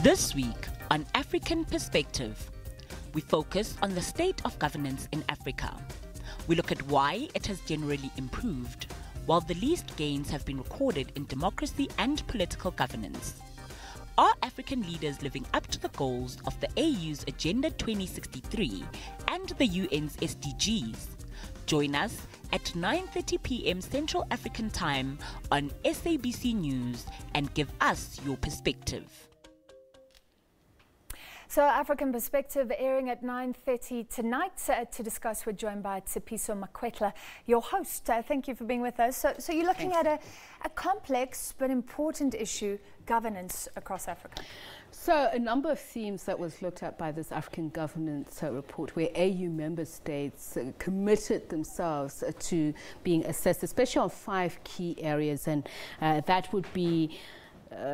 This week on African Perspective, we focus on the state of governance in Africa. We look at why it has generally improved, while the least gains have been recorded in democracy and political governance. Are African leaders living up to the goals of the AU's Agenda 2063 and the UN's SDGs? Join us at 9:30 p.m. Central African Time on SABC News and give us your perspective. So African Perspective airing at 9:30 tonight. To discuss, we're joined by Tshepiso Makwetla, your host. Thank you for being with us. So you're looking at a complex but important issue, governance across Africa. So a number of themes that was looked at by this African governance report, where AU member states committed themselves to being assessed, especially on 5 key areas, and that would be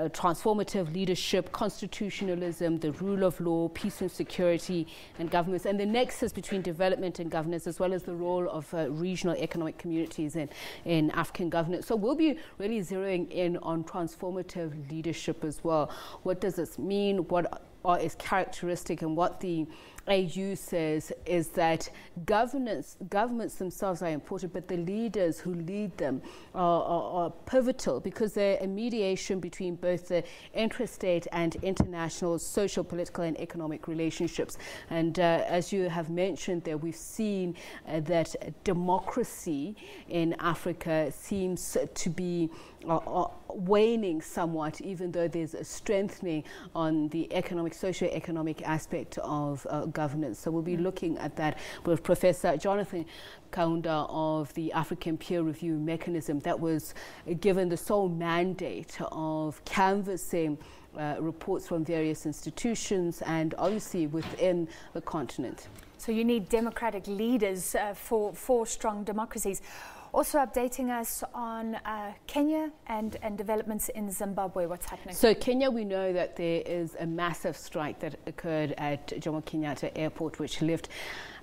transformative leadership, constitutionalism, the rule of law, peace and security and governance, and the nexus between development and governance, as well as the role of regional economic communities in African governance. So we'll be really zeroing in on transformative leadership as well. What does this mean? What are its characteristic? And what the AU says is that governments themselves are important, but the leaders who lead them are pivotal, because they're a mediation between both the intrastate and international social, political and economic relationships. And as you have mentioned there, we've seen that democracy in Africa seems to be waning somewhat, even though there's a strengthening on the socio-economic aspect of governance. So we'll be looking at that with Professor Jonathan Kaunda of the African Peer Review Mechanism, that was given the sole mandate of canvassing reports from various institutions and obviously within the continent. So you need democratic leaders for strong democracies. Also updating us on Kenya and developments in Zimbabwe. What's happening? So Kenya, we know that there is a massive strike that occurred at Jomo Kenyatta Airport, which left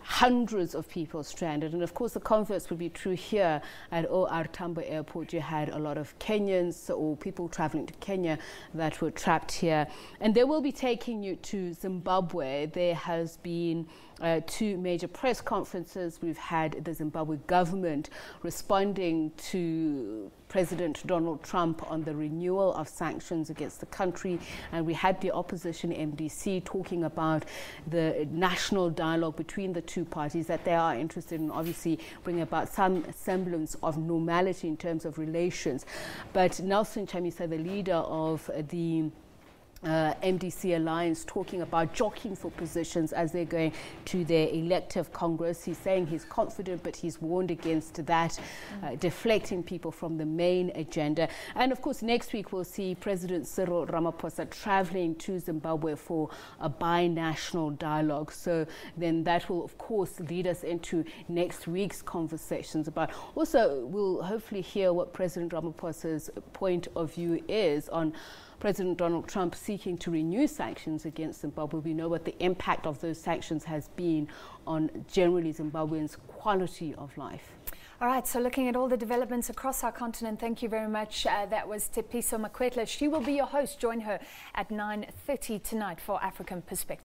hundreds of people stranded. And of course, the converse would be true here at OR Tambo Airport. You had a lot of Kenyans or people traveling to Kenya that were trapped here. And they will be taking you to Zimbabwe. There has been 2 major press conferences. We've had the Zimbabwe government responding to President Donald Trump on the renewal of sanctions against the country, and we had the opposition MDC talking about the national dialogue between the 2 parties, that they are interested in obviously bringing about some semblance of normality in terms of relations. But Nelson Chamisa, the leader of the MDC Alliance, talking about jockeying for positions as they're going to their elective Congress. He's saying he's confident, but he's warned against that, deflecting people from the main agenda. And of course, next week we'll see President Cyril Ramaphosa traveling to Zimbabwe for a bi-national dialogue. So then that will, of course, lead us into next week's conversations about. Also, we'll hopefully hear what President Ramaphosa's point of view is on President Donald Trump seeking to renew sanctions against Zimbabwe. We know what the impact of those sanctions has been on generally Zimbabweans' quality of life. All right, so looking at all the developments across our continent, thank you very much. That was Tshepiso Makwetla. She will be your host. Join her at 9:30 tonight for African Perspective.